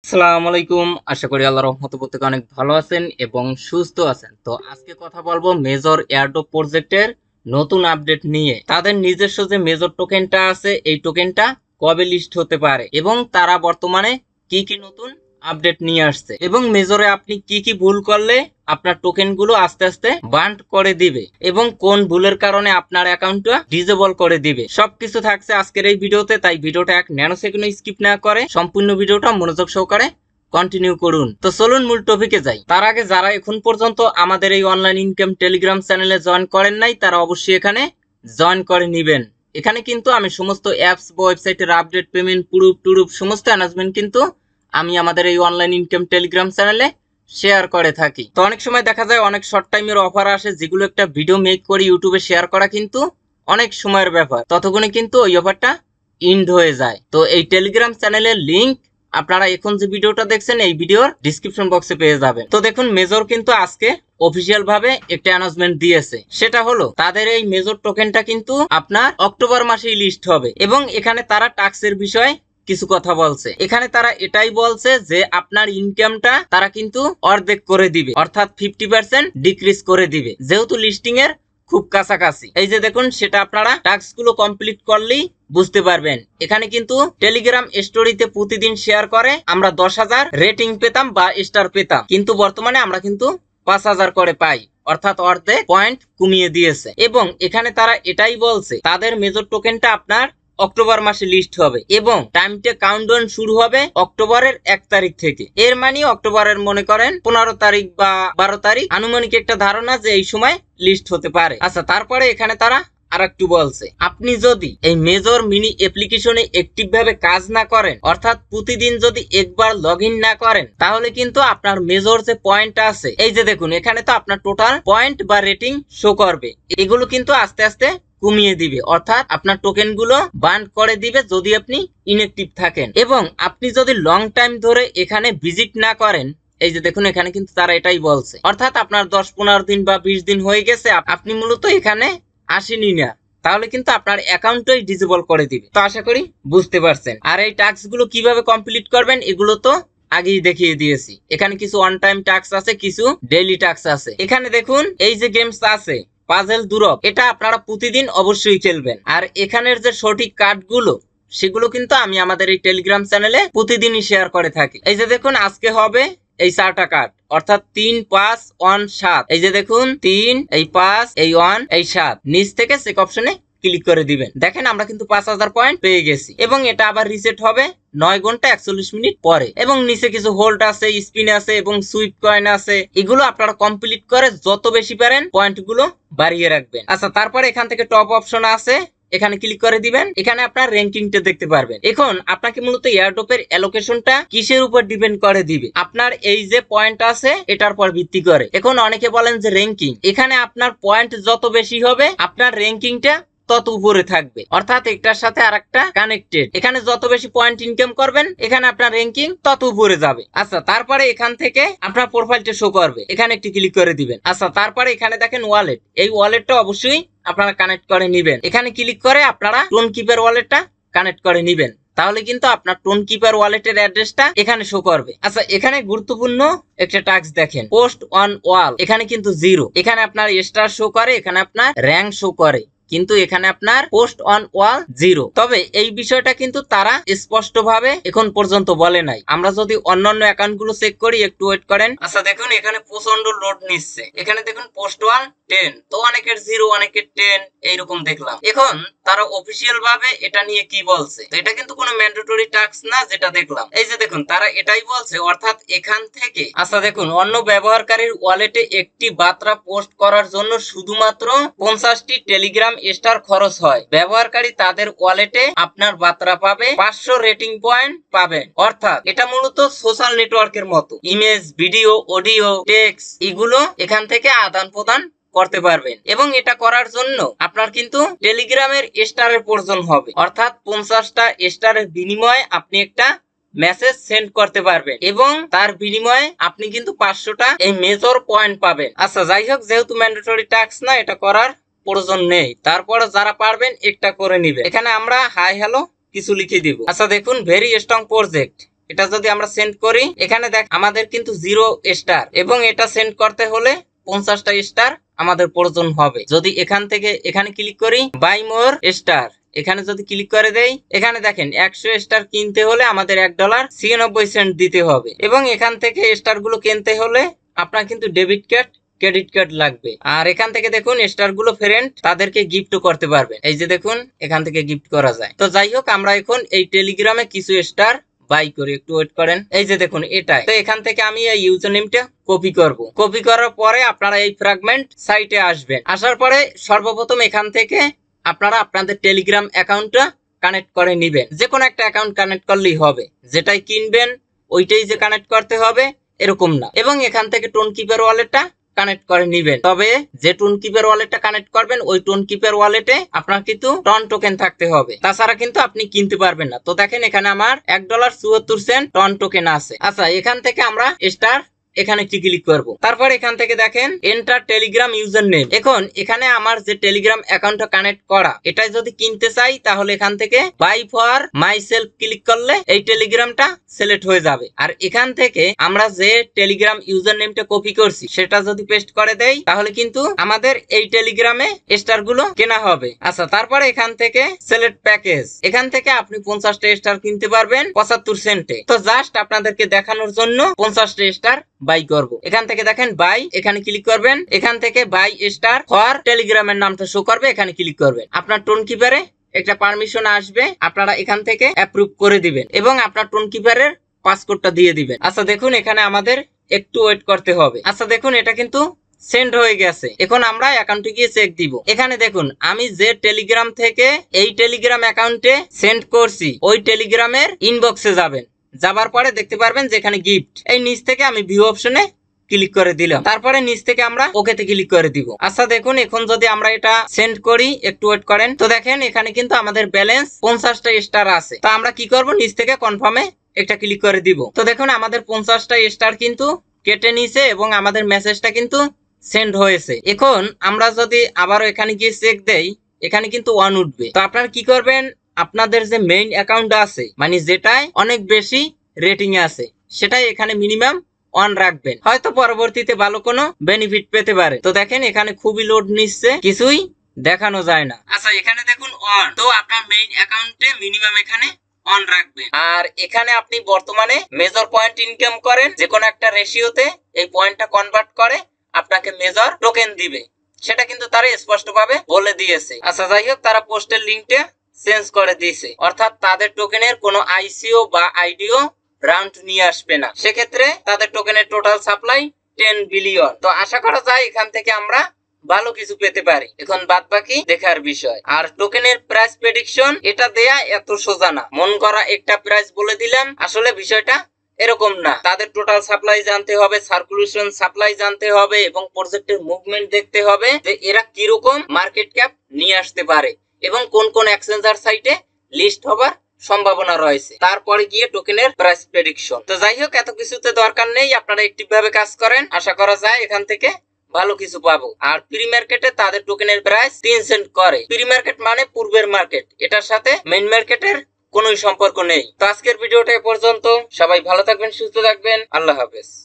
আসসালামু আলাইকুম। আশা করি আল্লাহর রহমতে প্রত্যেকে অনেক ভালো আছেন এবং সুস্থ আছেন। তো আজকে কথা বলবো মেজর এয়ারড্রপ প্রজেক্টের নতুন আপডেট নিয়ে। তাদের নিজস্ব যে মেজর টোকেনটা আছে এই টোকেনটা কবে লিস্ট হতে পারে এবং তারা বর্তমানে কি কি নতুন আপডেট নিয়ে আসছে এবং মেজরে আপনি কি কি ভুল করলে আপনার টোকেন গুলো আস্তে আস্তে বান্ড করে দিবে এবং কোন ভুলের কারণে আপনার অ্যাকাউন্টটা ডিজেবল করে দিবে, সবকিছু থাকছে আজকের এই ভিডিওতে। তাই ভিডিওটা এক ন্যানো সেকেন্ড স্কিপ না করে সম্পূর্ণ ভিডিওটা মনোযোগ সহকারে কন্টিনিউ করুন। তো চলুন মূল টপিকে যাই। তার আগে যারা এখন পর্যন্ত আমাদের এই অনলাইন ইনকাম টেলিগ্রাম চ্যানেলে জয়েন করেন নাই তারা অবশ্যই এখানে জয়েন করে নিবেন। এখানে কিন্তু আমি সমস্ত অ্যাপস বা ওয়েবসাইটের আপডেট, পেমেন্ট, প্রুফ টুরুফ সমস্ত অ্যানাউন্সমেন্ট কিন্তু আমি আমাদের এই অনলাইন ইনকাম টেলিগ্রাম চ্যানেলে শেয়ার করে থাকি। তো অনেক সময় দেখা যায় অনেক শর্ট টাইমের অফার আসে যেগুলো একটা ভিডিও মেক করে ইউটিউবে শেয়ার করা কিন্তু অনেক সময়ের ব্যাপার, ততক্ষণে কিন্তু ওই অফারটা ইন্ড হয়ে যায়। তো এই টেলিগ্রাম চ্যানেলের লিংক আপনারা এখন যে ভিডিওটা দেখছেন এই ভিডিওর ডিসক্রিপশন বক্সে পেয়ে যাবেন। তো দেখুন মেজর কিন্তু আজকে অফিসিয়াল ভাবে একটা অ্যানাউন্সমেন্ট দিয়েছে, সেটা হলো তাদের এই মেজর টোকেনটা কিন্তু আপনার অক্টোবর মাসেই লিস্ট হবে এবং এখানে তারা ট্যাক্সের বিষয় কিছু কথা বলছে। এখানে তারা এটাই বলছে যে আপনার ইনকামটা তারা কিন্তু অর্ধেক করে দিবে, অর্থাৎ 50% ডিক্রিজ করে দিবে, যেহেতু লিস্টিং এর খুব কাছাকাছি। এই যে দেখুন সেটা আপনারা টাস্ক গুলো কমপ্লিট করলেই বুঝতে পারবেন। এখানে কিন্তু টেলিগ্রাম স্টোরিতে প্রতিদিন শেয়ার করে আমরা 10,000 রেটিং পেতাম বা স্টার পেতাম, কিন্তু বর্তমানে আমরা কিন্তু 5,000 করে পাই, অর্থাৎ অর্ধেক পয়েন্ট কমিয়ে দিয়েছে। এবং এখানে তারা এটাই বলছে তাদের মেজর টোকেনটা আপনার অক্টোবর মাসে লিস্ট হবে এবং টাইমটা কাউন্টডাউন শুরু হবে অক্টোবরের 1 তারিখ থেকে। এর মানে অক্টোবরের মনে করেন 15 তারিখ বা 12 তারিখ, আনুমানিক একটা ধারণা যে এই সময় লিস্ট হতে পারে। আচ্ছা, তারপরে এখানে তারা আর একটু বলছে আপনি যদি এই মেজর মিনি অ্যাপ্লিকেশনে অ্যাক্টিভ ভাবে কাজ না করেন, অর্থাৎ প্রতিদিন যদি একবার লগ ইন না করেন, তাহলে কিন্তু আপনার মেজর যে পয়েন্ট আছে, এই যে দেখুন এখানে তো আপনার টোটাল পয়েন্ট বা রেটিং শো করবে, এগুলো কিন্তু আস্তে আস্তে কমিয়ে দিবে, অর্থাৎ আপনার টোকেন গুলো বান্ড করে দিবে যদি আপনি ইনঅ্যাক্টিভ থাকেন। এবং আপনি যদি লং টাইম ধরে এখানে ভিজিট না করেন, এই যে দেখুন এখানে কিন্তু তারা এটাই বলছে, অর্থাৎ আপনার 10-15 দিন বা 20 দিন হয়ে গেছে আপনি মূলত এখানে আসেনি না, তাহলে কিন্তু আপনার অ্যাকাউন্টই ডিসেবল করে দিবে। তো আশা করি বুঝতে পারছেন। আর এই টাস্ক গুলো কিভাবে কমপ্লিট করবেন এগুলো তো আগেই দেখিয়ে দিয়েছি। এখানে কিছু অন টাইম টাস্ক আছে, কিছু ডেইলি টাস্ক আছে। এখানে দেখুন এই যে গেমস আছে পাজেল দুরব, এটা আপনারা প্রতিদিন অবশ্যই খেলবেন। আর এখানের যে সঠিক কার্ড গুলো সেগুলো কিন্তু আমি আমাদের এই টেলিগ্রাম চ্যানেলে প্রতিদিনই শেয়ার করে থাকি। এই যে দেখুন আজকে হবে এই 4টা কার্ড, অর্থাৎ 3, 5, 1, 7। এই যে দেখুন 3, এই 5, এই 1, এই 7। নিচ থেকে চেক অপশনে ক্লিক করে দিবেন। দেখেন আমরা কিন্তু 5,000 পয়েন্ট পেয়ে গেছি এবং এটা আবার রিসেট হবে 9 ঘন্টা 41 মিনিট পরে। এবং নিচে কিছু হোল্ড আছে, স্পিন আছে এবং সুইপ কয়েন আছে, এগুলো আপনারা কমপ্লিট করে যত বেশি পারেন পয়েন্ট গুলো বাড়িয়ে রাখবেন। আচ্ছা, তারপরে এখান থেকে টপ অপশন আছে, এখানে ক্লিক করে দিবেন। এখানে আপনার র্যাঙ্কিংটা দেখতে পারবেন। এখন আপনাকে মূলত এয়ারড্রপের অ্যালোকেশনটা কিসের উপর ডিপেন্ড করে দিবে, আপনার এই যে পয়েন্ট আছে এটার উপর ভিত্তি করে। এখন অনেকে বলেন যে র্যাঙ্কিং, এখানে আপনার পয়েন্ট যত বেশি হবে আপনার র্যাঙ্কিংটা তত উপরে থাকবে, অর্থাৎ একটার সাথে আরেকটা কানেক্টেড। এখানে যত বেশি পয়েন্ট ইনকাম করবেন এখানে আপনার র্যাঙ্কিং তত উপরে যাবে। আচ্ছা, তারপরে এখান থেকে আপনার প্রোফাইলটা শো করবে, এখানে একটি ক্লিক করে দিবেন। আচ্ছা, তারপরে এখানে দেখেন ওয়ালেট, এই ওয়ালেটটা অবশ্যই আপনারা কানেক্ট করে নিবেন। এখানে ক্লিক করে আপনারা টোন কিপার ওয়ালেটটা কানেক্ট করে নিবেন, তাহলে কিন্তু আপনার টোন কিপার ওয়ালেটের অ্যাড্রেসটা এখানে শো করবে। আচ্ছা, এখানে গুরুত্বপূর্ণ একটা টাস্ক দেখেন, পোস্ট অন ওয়াল, এখানে কিন্তু 0, এখানে আপনার স্টার শো করে, এখানে আপনার র্যাঙ্ক শো করে, কিন্তু এখানে আপনার পোস্ট অন ওয়াল 0। তবে এই বিষয়টা কিন্তু তারা স্পষ্ট ভাবে এখন পর্যন্ত বলে নাই। আমরা যদি অন্যান্য অ্যাকাউন্ট গুলো চেক করি, একটু ওয়েট করেন। আচ্ছা দেখুন এখানে প্রচন্ড লোড নিচ্ছে, এখানে দেখুন পোস্ট ওয়ান 10, তো অনেকের 0, অনেকের 10 এইরকম দেখলাম। এখন তারা অফিসিয়াল ভাবে এটা নিয়ে কি বলছে, তো এটা কিন্তু কোনো ম্যান্ডেটরি টাস্ক না যেটা দেখলাম। এই যে দেখুন তারা এটাই বলছে, অর্থাৎ এখান থেকে আচ্ছা দেখুন অন্য ব্যবহারকারীর ওয়ালেটে একটি বার্তা পোস্ট করার জন্য শুধুমাত্র 50টি টেলিগ্রাম স্টার খরচ হয়। ব্যবহারকারী তাদের ওয়ালেটে আপনার বার্তা পাবে, 500 রেটিং পয়েন্ট পাবেন। অর্থাৎ এটা মূলত সোশ্যাল নেটওয়ার্কের মতো, ইমেজ, ভিডিও, অডিও, টেক্সট এগুলো এখান থেকে আদান প্রদান করতে পারবেন। এবং এটা করার জন্য আপনার কিন্তু টেলিগ্রামের স্টারের প্রয়োজন হবে, অর্থাৎ 50টা স্টারের বিনিময়ে আপনি একটা মেসেজ সেন্ড করতে পারবেন এবং তার বিনিময়ে আপনি কিন্তু 500টা এই মেজর পয়েন্ট পাবেন। আচ্ছা যাই হোক, যেহেতু ম্যান্ডেটরি টাস্ক না, এটা করার প্রয়োজন নেই। তারপর যারা পারবেন একটা করে নিবে। এখানে আমরা হাই হ্যালো কিছু লিখে দিব। আচ্ছা দেখুন ভেরি স্ট্রং প্রজেক্ট, এটা যদি আমরা সেন্ড করি, এখানে দেখ আমাদের কিন্তু 0 স্টার, এবং এটা সেন্ড করতে হলে 50টা স্টার আমাদের প্রয়োজন হবে। যদি এখান থেকে এখানে ক্লিক করি বাই মোর স্টার, এখানে যদি ক্লিক করে দেই, এখানে দেখেন 100 স্টার কিনতে হলে আমাদের $1.96 দিতে হবে, এবং এখান থেকে স্টার গুলো কিনতে হলে আপনার কিন্তু ডেবিট কার্ড ক্রেডিট কার্ড লাগবে। আর এখান থেকে দেখুন স্টার গুলো ফ্রেন্ড তাদেরকে গিফটও করতে পারবেন। এই যে দেখুন এখান থেকে গিফট করা যায়। তো যাই হোক, আমরা এখন এই টেলিগ্রামে কিছু স্টার বাই করি, একটু ওয়েট করেন। এই যে দেখুন এটাই। তো এখান থেকে আমি এই ইউজার নেমটা কপি করব। কপি করার পরে আপনারা এই ফ্র্যাগমেন্ট সাইটে আসবেন। আসার পরে সর্বপ্রথম এখান থেকে আপনারা আপনাদের টেলিগ্রাম অ্যাকাউন্টটা কানেক্ট করে নেবেন। যে কোনো একটা অ্যাকাউন্ট কানেক্ট করলেই হবে, যেটাই কিনবেন ওইটাই যে কানেক্ট করতে হবে এরকম না। এবং এখান থেকে টোন কিপার ওয়ালেটটা কানেক্ট করে নিবেন। তবে যে টোন কিপার ওয়ালেটটা কানেক্ট করবেন ওই টোন কিপার ওয়ালেটে আপনার কিন্তু টন টোকেন থাকতে হবে, তাছাড়া কিন্তু আপনি কিনতে পারবেন না। তো দেখেন এখানে আমার $1.74 টন টোকেন আছে। আচ্ছা, এখান থেকে আমরা স্টার এখানে কি ক্লিক করব। তারপর এখান থেকে দেখেন এন্টার টেলিগ্রাম ইউজার নেম। এখন এখানে আমার যে টেলিগ্রাম অ্যাকাউন্টটা কানেক্ট করা, এটাই যদি কিনতে চাই তাহলে এখান থেকে by for my self click করলে এই টেলিগ্রামটা সিলেক্ট হয়ে যাবে। আর এখান থেকে আমরা যে টেলিগ্রাম ইউজার নেমটা কপি করছি সেটা যদি পেস্ট করে দেই তাহলে কিন্তু আমাদের এই টেলিগ্রামে স্টার গুলো কেনা হবে। আচ্ছা, তারপরে এখান থেকে সিলেক্ট প্যাকেজ, এখান থেকে আপনি 50টা স্টার কিনতে পারবেন 75 সেন্টে। তো জাস্ট আপনাদেরকে দেখানোর জন্য 50টা স্টার বাই করব। এখান থেকে দেখেন বাই, এখানে ক্লিক করবেন। এখান থেকে বাই স্টার ফর টেলিগ্রামের নামটা শো করবে, এখানে ক্লিক করবেন। আপনার টোন কিপারে একটা পারমিশন আসবে, আপনারা এখান থেকে অ্যাপ্রুভ করে দিবেন এবং আপনার টোন কিপারের পাসওয়ার্ডটা দিয়ে দিবেন। আচ্ছা দেখুন এখানে আমাদের একটু ওয়েট করতে হবে। আচ্ছা দেখুন এটা কিন্তু সেন্ড হয়ে গেছে। এখন আমরা অ্যাকাউন্টে গিয়ে চেক দিব। এখানে দেখুন আমি যে টেলিগ্রাম থেকে এই টেলিগ্রাম অ্যাকাউন্টে সেন্ড করছি ওই টেলিগ্রামের ইনবক্সে যাবেন। যাবার পরে দেখতে পারবেন যে এখানে গিফট, এই নিচ থেকে আমি ভিউ অপশনে ক্লিক করে দিলাম। তারপরে নিচ থেকে আমরা ওকেতে ক্লিক করে দিব। আচ্ছা দেখুন এখন যদি আমরা এটা সেন্ড করি, একটু ওয়েট করেন। তো দেখেন এখানে কিন্তু আমাদের ব্যালেন্স 50টা স্টার আছে। তো আমরা কি করব, নিচ থেকে কনফার্মে একটা ক্লিক করে দিব। তো দেখুন আমাদের 50টা স্টার কিন্তু কেটে নিছে এবং আমাদের মেসেজটা কিন্তু সেন্ড হয়েছে। এখন আমরা যদি আবারও এখানে গিয়ে চেক দেই, এখানে কিন্তু 1 উঠবে। তো আপনারা কি করবেন, আপনাদের যে মেইন অ্যাকাউন্ট আছে মানে যেটাই অনেক বেশি রেটিং এ আছে সেটাই এখানে মিনিমাম 1 রাখবেন, হয়তো পরবর্তীতে ভালো কোনো বেনিফিট পেতে পারে। তো দেখেন এখানে খুবই লোড নিচ্ছে, কিছুই দেখানো যায় না। আচ্ছা এখানে দেখুন 1, তো আপনার মেইন অ্যাকাউন্টে মিনিমাম এখানে 1 রাখবেন। আর এখানে আপনি বর্তমানে মেজর পয়েন্ট ইনকাম করেন, যে কোনো একটা রেশিওতে এই পয়েন্টটা কনভার্ট করে আপনাকে মেজর টোকেন দিবে, সেটা কিন্তু তারা স্পষ্টভাবে বলে দিয়েছে। আচ্ছা যাই হোক, তারা পোস্টের লিঙ্কটা চেঞ্জ করে দিয়েছে, অর্থাৎ তাদের টোকেনের কোনো আইসিও বা আইডিও রাউন্ড নিয়ে আসবে না। সেক্ষেত্রে তাদের টোকেনের টোটাল সাপ্লাই 10 বিলিয়ন। তো আশা করা যায় এখান থেকে আমরা ভালো কিছু পেতে পারি। এখন বাদ বাকি দেখার বিষয়। আর টোকেনের প্রাইস প্রেডিকশন এটা দেয়া এত সোজা না, মন করা একটা প্রাইস বলে দিলাম, আসলে বিষয়টা এরকম না। তাদের টোটাল সাপ্লাই জানতে হবে, সার্কুলেশন সাপ্লাই জানতে হবে এবং প্রজেক্টের মুভমেন্ট দেখতে হবে যে এরা কিরকম মার্কেট ক্যাপ নিয়ে আসতে পারে এবং কোন কোন এক্সচেঞ্জার সাইটে লিস্ট হবার সম্ভাবনা রয়েছে, তারপরে গিয়ে টোকেনের প্রাইস প্রেডিকশন। তো যাই হোক, এত কিছুতে দরকার নেই, আপনারা অ্যাক্টিভ ভাবে কাজ করেন, আশা করা যায় এখান থেকে ভালো কিছু পাবো। আর প্রি মার্কেটে তাদের টোকেনের প্রাইস 3 সেন্ট করে। প্রি মার্কেট মানে পূর্বের মার্কেট, এটার সাথে মেইন মার্কেটের কোনো সম্পর্ক নেই। তো আজকের ভিডিওটা এ পর্যন্ত। সবাই ভালো থাকবেন, সুস্থ থাকবেন, আল্লাহ হাফেজ।